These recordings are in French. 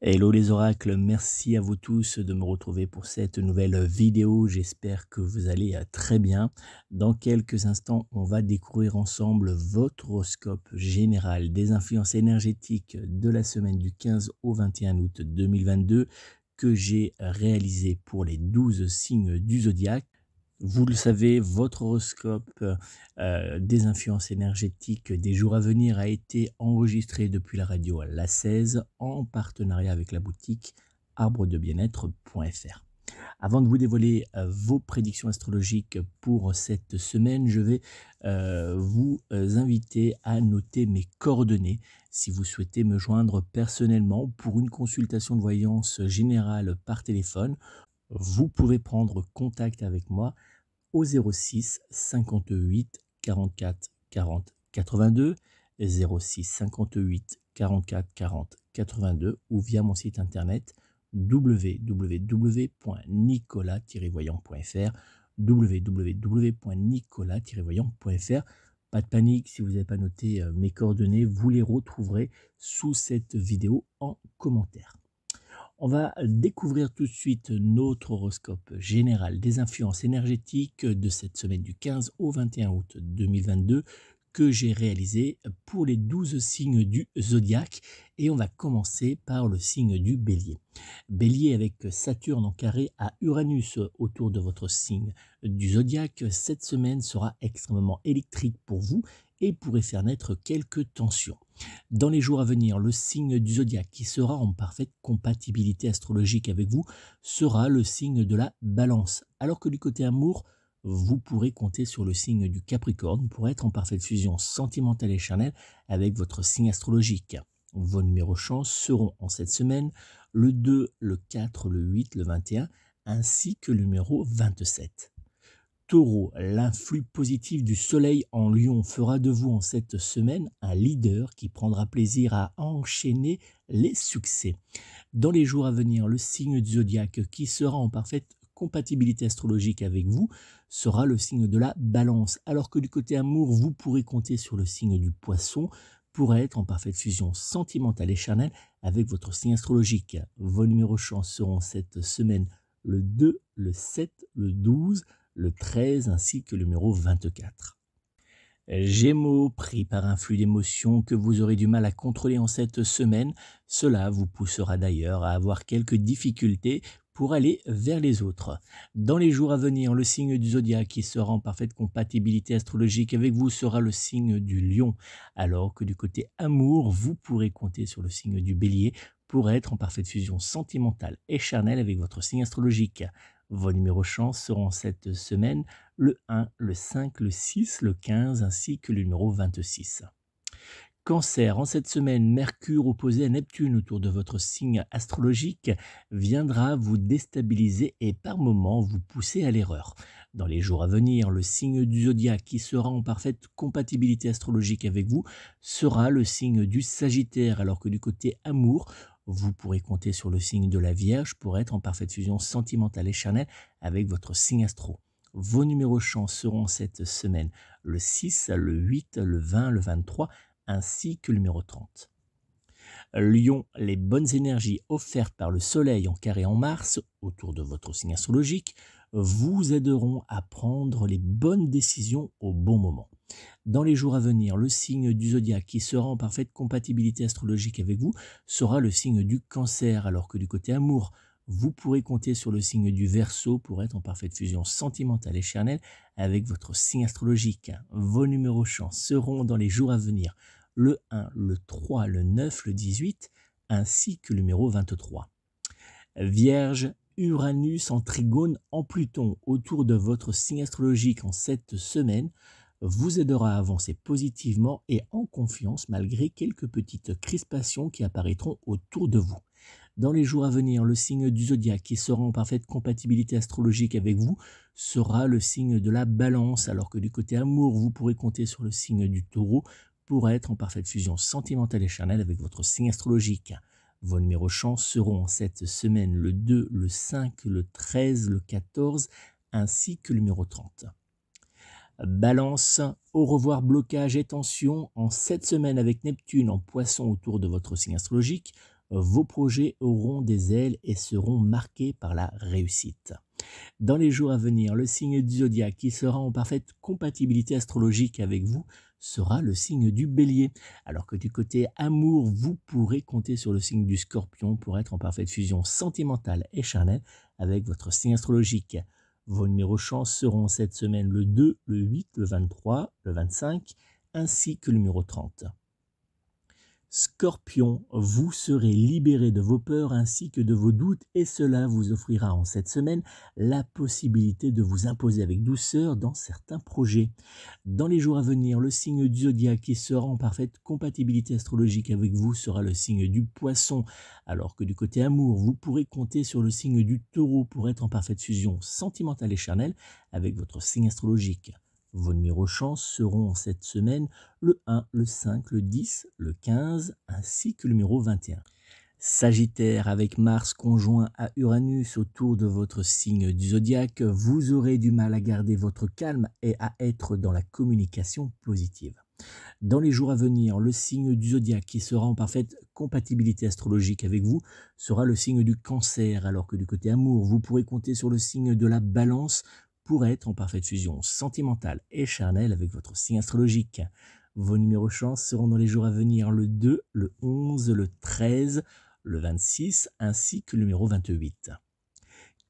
Hello les oracles, merci à vous tous de me retrouver pour cette nouvelle vidéo. J'espère que vous allez très bien. Dans quelques instants, on va découvrir ensemble votre horoscope général des influences énergétiques de la semaine du 15 au 21 août 2022 que j'ai réalisé pour les 12 signes du zodiaque. Vous le savez, votre horoscope des influences énergétiques des jours à venir a été enregistré depuis la radio La 16 en partenariat avec la boutique arbredebienetre.fr. Avant de vous dévoiler vos prédictions astrologiques pour cette semaine, je vais vous inviter à noter mes coordonnées si vous souhaitez me joindre personnellement pour une consultation de voyance générale par téléphone. Vous pouvez prendre contact avec moi au 06 58 44 40 82, 06 58 44 40 82 ou via mon site internet www.nicolas-voyant.fr www.nicolas-voyant.fr. Pas de panique, si vous n'avez pas noté mes coordonnées, vous les retrouverez sous cette vidéo en commentaire. On va découvrir tout de suite notre horoscope général des influences énergétiques de cette semaine du 15 au 21 août 2022 que j'ai réalisé pour les 12 signes du zodiaque et on va commencer par le signe du bélier. Bélier avec Saturne en carré à Uranus autour de votre signe du zodiaque, cette semaine sera extrêmement électrique pour vous et pourrait faire naître quelques tensions. Dans les jours à venir, le signe du zodiaque qui sera en parfaite compatibilité astrologique avec vous sera le signe de la balance, alors que du côté amour, vous pourrez compter sur le signe du Capricorne pour être en parfaite fusion sentimentale et charnelle avec votre signe astrologique. Vos numéros chance seront en cette semaine le 2, le 4, le 8, le 21 ainsi que le numéro 27. Taureau, l'influx positif du soleil en Lion fera de vous en cette semaine un leader qui prendra plaisir à enchaîner les succès. Dans les jours à venir, le signe du zodiaque qui sera en parfaite compatibilité astrologique avec vous sera le signe de la balance, alors que du côté amour, vous pourrez compter sur le signe du poisson pour être en parfaite fusion sentimentale et charnelle avec votre signe astrologique. Vos numéros chance seront cette semaine le 2, le 7, le 12, le 13 ainsi que le numéro 24. Gémeaux, pris par un flux d'émotions que vous aurez du mal à contrôler en cette semaine, cela vous poussera d'ailleurs à avoir quelques difficultés pour aller vers les autres. Dans les jours à venir, le signe du zodiaque qui sera en parfaite compatibilité astrologique avec vous sera le signe du lion, alors que du côté amour, vous pourrez compter sur le signe du bélier pour être en parfaite fusion sentimentale et charnelle avec votre signe astrologique. Vos numéros chance seront cette semaine le 1, le 5, le 6, le 15 ainsi que le numéro 26. Cancer, en cette semaine, Mercure opposé à Neptune autour de votre signe astrologique viendra vous déstabiliser et par moments vous pousser à l'erreur. Dans les jours à venir, le signe du zodiaque qui sera en parfaite compatibilité astrologique avec vous sera le signe du Sagittaire, alors que du côté amour, vous pourrez compter sur le signe de la Vierge pour être en parfaite fusion sentimentale et charnelle avec votre signe astro. Vos numéros chance seront cette semaine le 6, le 8, le 20, le 23 ainsi que le numéro 30. Lion, les bonnes énergies offertes par le Soleil en carré en Mars autour de votre signe astrologique vous aideront à prendre les bonnes décisions au bon moment. Dans les jours à venir, le signe du zodiaque qui sera en parfaite compatibilité astrologique avec vous sera le signe du Cancer, alors que du côté amour, vous pourrez compter sur le signe du Verseau pour être en parfaite fusion sentimentale et charnelle avec votre signe astrologique. Vos numéros chance seront dans les jours à venir le 1, le 3, le 9, le 18 ainsi que le numéro 23. Vierge, Uranus en trigone en Pluton autour de votre signe astrologique en cette semaine vous aidera à avancer positivement et en confiance malgré quelques petites crispations qui apparaîtront autour de vous. Dans les jours à venir, le signe du zodiaque qui sera en parfaite compatibilité astrologique avec vous sera le signe de la balance, alors que du côté amour, vous pourrez compter sur le signe du taureau pour être en parfaite fusion sentimentale et charnelle avec votre signe astrologique. Vos numéros chance seront cette semaine le 2, le 5, le 13, le 14 ainsi que le numéro 30. Balance, au revoir blocage et tension en cette semaine avec Neptune en poisson autour de votre signe astrologique, vos projets auront des ailes et seront marqués par la réussite. Dans les jours à venir, le signe du zodiaque qui sera en parfaite compatibilité astrologique avec vous sera le signe du Bélier, alors que du côté amour, vous pourrez compter sur le signe du Scorpion pour être en parfaite fusion sentimentale et charnelle avec votre signe astrologique. Vos numéros chance seront cette semaine le 2, le 8, le 23, le 25, ainsi que le numéro 30. Scorpion, vous serez libéré de vos peurs ainsi que de vos doutes et cela vous offrira en cette semaine la possibilité de vous imposer avec douceur dans certains projets. Dans les jours à venir, le signe du zodiaque qui sera en parfaite compatibilité astrologique avec vous sera le signe du Poisson, alors que du côté amour, vous pourrez compter sur le signe du Taureau pour être en parfaite fusion sentimentale et charnelle avec votre signe astrologique. Vos numéros chance seront cette semaine le 1, le 5, le 10, le 15 ainsi que le numéro 21. Sagittaire, avec Mars conjoint à Uranus autour de votre signe du zodiaque, vous aurez du mal à garder votre calme et à être dans la communication positive. Dans les jours à venir, le signe du zodiaque qui sera en parfaite compatibilité astrologique avec vous sera le signe du Cancer, alors que du côté amour, vous pourrez compter sur le signe de la Balance pour être en parfaite fusion sentimentale et charnelle avec votre signe astrologique. Vos numéros chance seront dans les jours à venir le 2, le 11, le 13, le 26 ainsi que le numéro 28.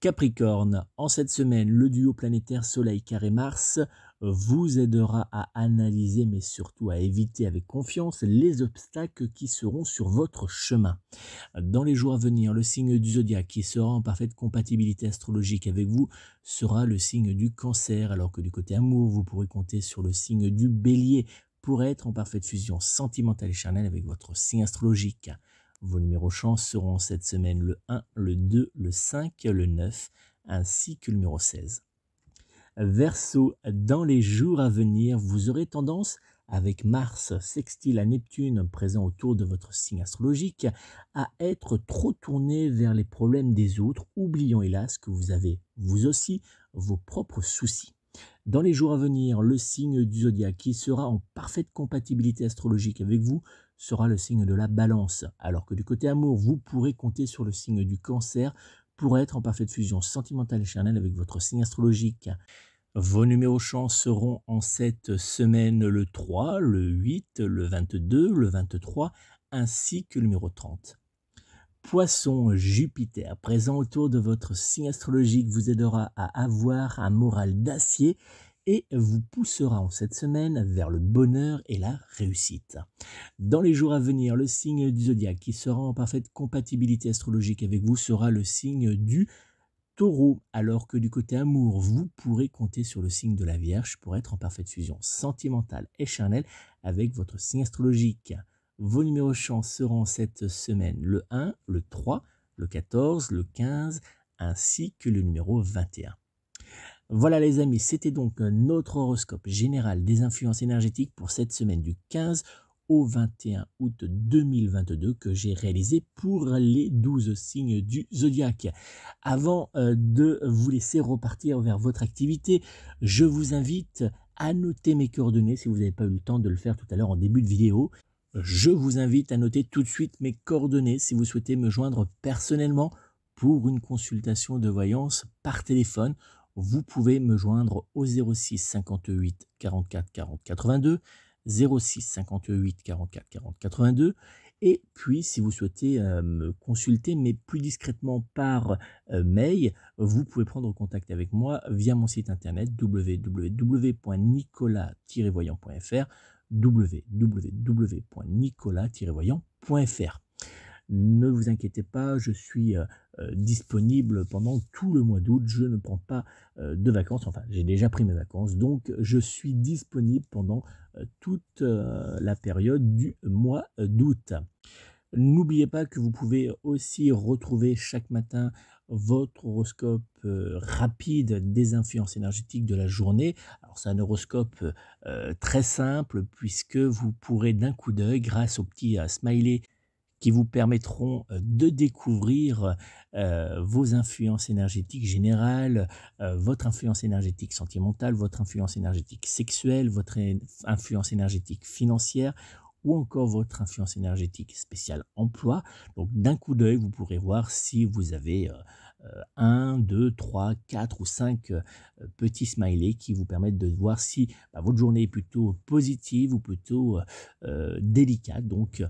Capricorne, en cette semaine, le duo planétaire Soleil carré Mars vous aidera à analyser mais surtout à éviter avec confiance les obstacles qui seront sur votre chemin. Dans les jours à venir, le signe du zodiaque qui sera en parfaite compatibilité astrologique avec vous sera le signe du Cancer, alors que du côté amour, vous pourrez compter sur le signe du Bélier pour être en parfaite fusion sentimentale et charnelle avec votre signe astrologique. Vos numéros chance seront cette semaine le 1, le 2, le 5, le 9 ainsi que le numéro 16. Verseau, dans les jours à venir, vous aurez tendance, avec Mars sextile à Neptune présent autour de votre signe astrologique, à être trop tourné vers les problèmes des autres, oubliant hélas que vous avez, vous aussi, vos propres soucis. Dans les jours à venir, le signe du zodiaque qui sera en parfaite compatibilité astrologique avec vous sera le signe de la Balance, alors que du côté amour, vous pourrez compter sur le signe du Cancer pour être en parfaite fusion sentimentale et charnelle avec votre signe astrologique. Vos numéros chance seront en cette semaine le 3, le 8, le 22, le 23 ainsi que le numéro 30. Poisson, Jupiter, présent autour de votre signe astrologique, vous aidera à avoir un moral d'acier et vous poussera en cette semaine vers le bonheur et la réussite. Dans les jours à venir, le signe du zodiaque qui sera en parfaite compatibilité astrologique avec vous sera le signe du Taureau, alors que du côté amour, vous pourrez compter sur le signe de la Vierge pour être en parfaite fusion sentimentale et charnelle avec votre signe astrologique. Vos numéros chance seront cette semaine le 1, le 3, le 14, le 15 ainsi que le numéro 21. Voilà les amis, c'était donc notre horoscope général des influences énergétiques pour cette semaine du 15 au 21 août 2022 que j'ai réalisé pour les 12 signes du zodiaque. Avant de vous laisser repartir vers votre activité, je vous invite à noter mes coordonnées si vous n'avez pas eu le temps de le faire tout à l'heure en début de vidéo. Je vous invite à noter tout de suite mes coordonnées si vous souhaitez me joindre personnellement pour une consultation de voyance par téléphone. Vous pouvez me joindre au 06 58 44 40 82, 06 58 44 40 82. Et puis, si vous souhaitez me consulter, mais plus discrètement par mail, vous pouvez prendre contact avec moi via mon site internet www.nicolas-voyant.fr www.nicolas-voyant.fr. Ne vous inquiétez pas, je suis disponible pendant tout le mois d'août. Je ne prends pas de vacances, enfin j'ai déjà pris mes vacances, donc je suis disponible pendant toute la période du mois d'août. N'oubliez pas que vous pouvez aussi retrouver chaque matin votre horoscope rapide des influences énergétiques de la journée. Alors c'est un horoscope très simple puisque vous pourrez d'un coup d'œil, grâce au petit smiley qui vous permettront de découvrir vos influences énergétiques générales, votre influence énergétique sentimentale, votre influence énergétique sexuelle, votre influence énergétique financière, ou encore votre influence énergétique spéciale emploi. Donc d'un coup d'œil, vous pourrez voir si vous avez 1, 2, 3, 4 ou 5 petits smileys qui vous permettent de voir si votre journée est plutôt positive ou plutôt délicate. Donc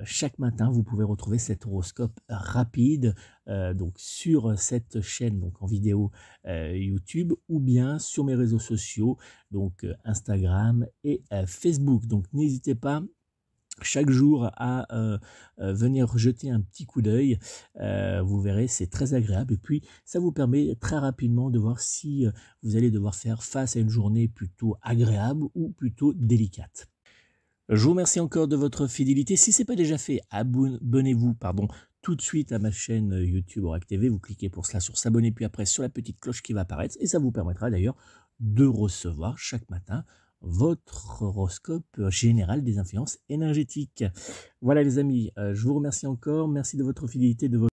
chaque matin, vous pouvez retrouver cet horoscope rapide donc sur cette chaîne donc en vidéo YouTube ou bien sur mes réseaux sociaux, donc Instagram et Facebook. Donc n'hésitez pas chaque jour à venir jeter un petit coup d'œil. Vous verrez, c'est très agréable et puis ça vous permet très rapidement de voir si vous allez devoir faire face à une journée plutôt agréable ou plutôt délicate. Je vous remercie encore de votre fidélité. Si ce n'est pas déjà fait, abonnez-vous tout de suite à ma chaîne YouTube Aurac TV. Vous cliquez pour cela sur s'abonner, puis après sur la petite cloche qui va apparaître. Et ça vous permettra d'ailleurs de recevoir chaque matin votre horoscope général des influences énergétiques. Voilà les amis, je vous remercie encore. Merci de votre fidélité, de votre